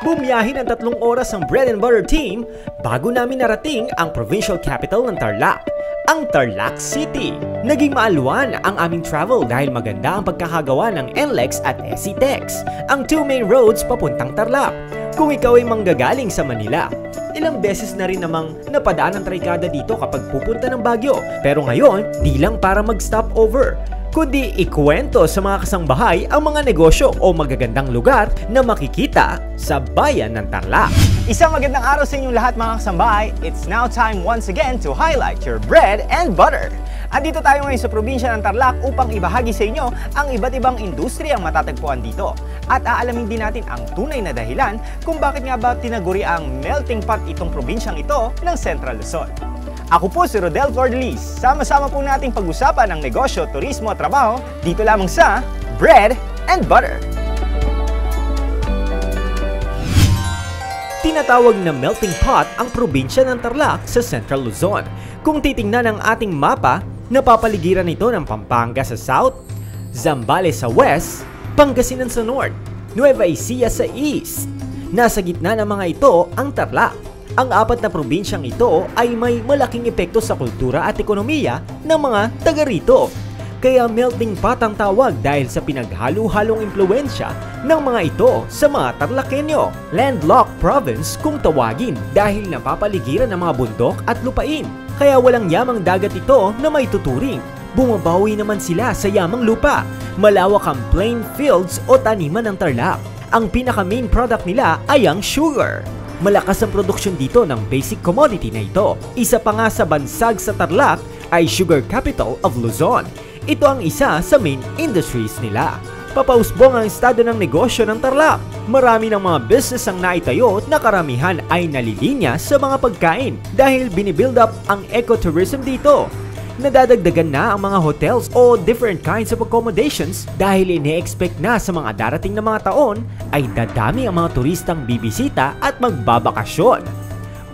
Bumiyahin ng 3 oras ang Bread and Butter team bago namin narating ang provincial capital ng Tarlac, ang Tarlac City. Naging maalwan ang aming travel dahil maganda ang pagkakagawa ng NLEX at SCTEX, ang 2 main roads papuntang Tarlac. Kung ikaw ay manggagaling sa Manila, ilang beses na rin namang napadaan ang trikada dito kapag pupunta ng Baguio. Pero ngayon, di lang para mag-stop over, kundi ikwento sa mga kasangbahay ang mga negosyo o magagandang lugar na makikita sa bayan ng Tarlac. Isang magandang araw sa inyong lahat mga kasambahay. It's now time once again to highlight your bread and butter. Andito tayo ngayon sa probinsya ng Tarlac upang ibahagi sa inyo ang iba't ibang industriyang matatagpuan dito. At aalamin din natin ang tunay na dahilan kung bakit nga ba tinaguri ang melting pot itong probinsyang ito ng Central Luzon. Ako po si Rodel Cordelis. Sama-sama po nating pag-usapan ang negosyo, turismo at trabaho dito lamang sa Bread and Butter. Tinatawag na melting pot ang probinsya ng Tarlac sa Central Luzon. Kung titingnan ang ating mapa, napapaligiran ito ng Pampanga sa south, Zambales sa west, Pangasinan sa north, Nueva Ecija sa east. Nasa gitna ng mga ito ang Tarlac. Ang 4 na probinsyang ito ay may malaking epekto sa kultura at ekonomiya ng mga taga rito. Kaya melting pot ang tawag dahil sa pinaghalo-halong impluensya ng mga ito sa mga Tarlakenyo. Landlocked province kung tawagin dahil napapaligiran ng mga bundok at lupain. Kaya walang yamang dagat ito na may tuturing. Bumabawi naman sila sa yamang lupa. Malawak ang plain fields o taniman ng Tarlac. Ang pinaka-main product nila ay ang sugar. Malakas ang produksyon dito ng basic commodity na ito. Isa pa nga sa bansag sa Tarlac ay Sugar Capital of Luzon. Ito ang isa sa main industries nila. Papausbong ang estado ng negosyo ng Tarlac. Marami ng mga business ang naitayo na karamihan ay nalilinya sa mga pagkain dahil binibuild up ang ecotourism dito. Nadadagdagan na ang mga hotels o different kinds of accommodations dahil ine-expect na sa mga darating na mga taon ay dadami ang mga turistang bibisita at magbabakasyon.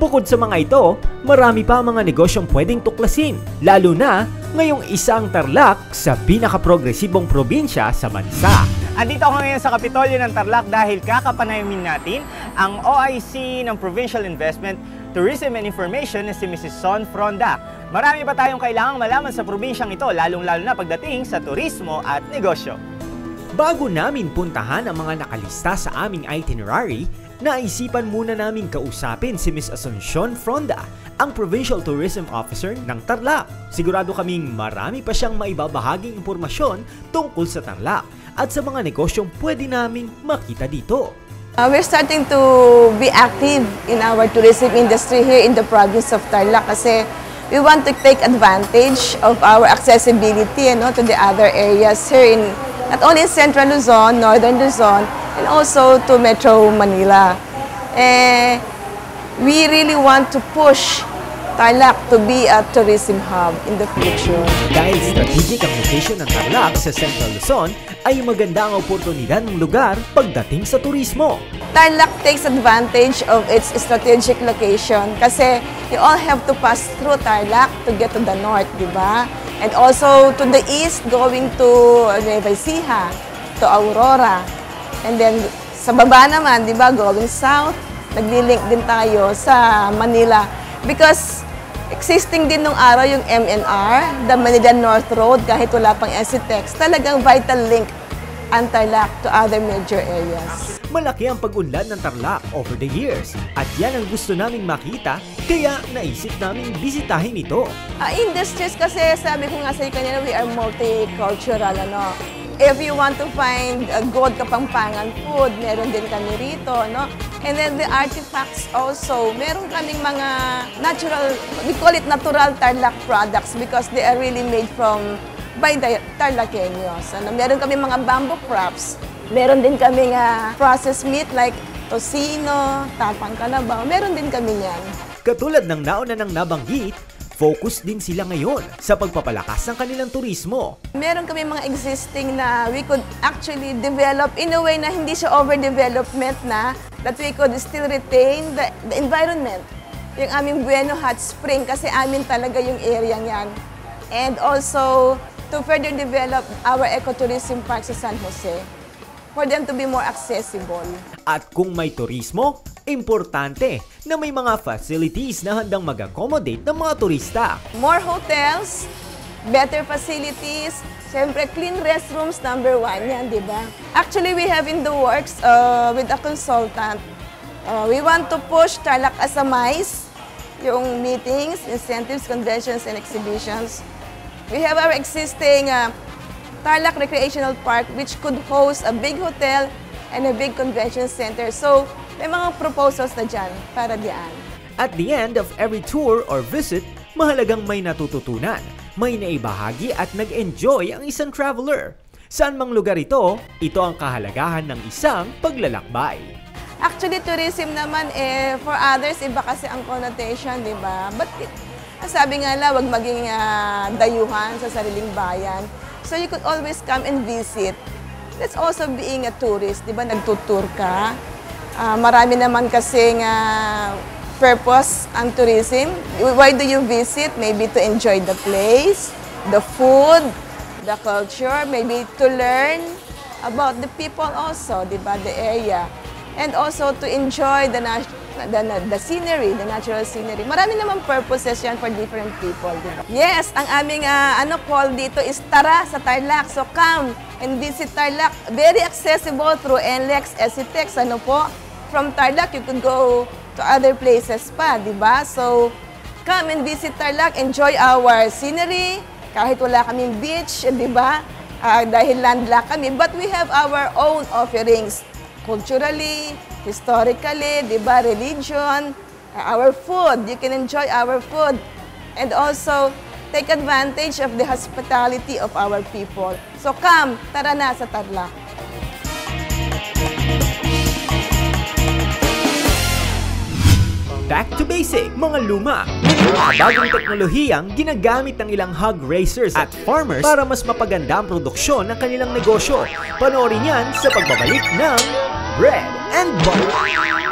Bukod sa mga ito, marami pa ang mga negosyong pwedeng tuklasin, lalo na ngayong isang Tarlac sa pinaka-progresibong probinsya sa bansa. Andito ako ngayon sa Kapitolyo ng Tarlac dahil kakapanayamin natin ang OIC ng Provincial Investment, Tourism and Information na si Mrs. Son Fronda. Marami pa tayong kailangang malaman sa probinsyang ito, lalong-lalo na pagdating sa turismo at negosyo. Bago namin puntahan ang mga nakalista sa aming itinerary, naisipan muna namin kausapin si Ms. Asuncion Fronda, ang Provincial Tourism Officer ng Tarlac. Sigurado kaming marami pa siyang maibabahaging impormasyon tungkol sa Tarlac at sa mga negosyong pwede naming makita dito. We're starting to be active in our tourism industry here in the province of Tarlac kasi we want to take advantage of our accessibility to the other areas here in not only in Central Luzon, Northern Luzon, and also to Metro Manila. We really want to push Tarlac to be a tourism hub in the future. Dahil strategic ang location ng Tarlac sa Central Luzon, ay maganda ang oportunidad ng lugar pagdating sa turismo. Tarlac takes advantage of its strategic location kasi you all have to pass through Tarlac to get to the north, di ba? And also to the east, going to Nueva Ecija, to Aurora. And then sa baba naman, di ba, going south, nagli-link din tayo sa Manila. Because existing din nung araw yung MNR, the Manila North Road, kahit wala pang SCTEX, talagang vital link ang Tarlac to other major areas. Malaki ang pag-unlad ng Tarlac over the years at yan ang gusto naming makita kaya naisip naming bisitahin ito. Industries kasi sabi ko nga sa iyo kanina, we are multicultural. If you want to find good Kapampangan food, meron din kami rito. And then the artifacts also, meron kaming mga natural, we call it natural Tarlac products because they are really made by the Tarlaceños. Meron kaming mga bamboo crops. Meron din kaming processed meat like tocino, tapang kalabaw. Meron din kami yan. Katulad ng nauna nang nabanggit, focus din sila ngayon sa pagpapalakas ng kanilang turismo. Meron kami mga existing na we could actually develop in a way na hindi siya overdevelopment na that we could still retain the environment. Yung aming Bueno Hot Spring kasi amin talaga yung area niyan. And also to further develop our ecotourism park sa San Jose for them to be more accessible. At kung may turismo, importante na may mga facilities na handang mag-accommodate ng mga turista. More hotels, better facilities, siyempre clean restrooms, number 1 yan, di ba? Actually, we have in the works with a consultant. We want to push Tarlac as a MICE, yung meetings, incentives, conventions, and exhibitions. We have our existing Tarlac Recreational Park which could host a big hotel and a big convention center. So, may mga proposals na dyan para diyan. At the end of every tour or visit, mahalagang may natututunan, may naibahagi at nag-enjoy ang isang traveler. Saan mang lugar ito ang kahalagahan ng isang paglalakbay. Actually, tourism naman, for others, iba kasi ang connotation, di ba? But sabi nga lang, wag maging dayuhan sa sariling bayan. So you could always come and visit. That's also being a tourist, di ba? Nagtutour ka. Marami naman kasing purpose ang tourism. Why do you visit? Maybe to enjoy the place, the food, the culture, maybe to learn about the people also, di ba? The area. And also to enjoy the scenery, the natural scenery. Marami naman purposes yan for different people, di ba? Yes, ang aming call dito is Tara sa Tarlac. So come and visit Tarlac. Very accessible through NLEX, SCTEX, From Tarlac, you could go to other places pa, di ba? So, come and visit Tarlac, enjoy our scenery, kahit wala kaming beach, di ba? Dahil landlocked kami, but we have our own offerings, culturally, historically, di ba? Religion, our food, you can enjoy our food, and also take advantage of the hospitality of our people. So, come, tara na sa Tarlac. Back to basic, mga luma, bagong teknolohiyang ginagamit ng ilang hog raisers at farmers para mas mapaganda ang produksyon ng kanilang negosyo. Panoorin yan sa pagbabalik ng Bread and Butter.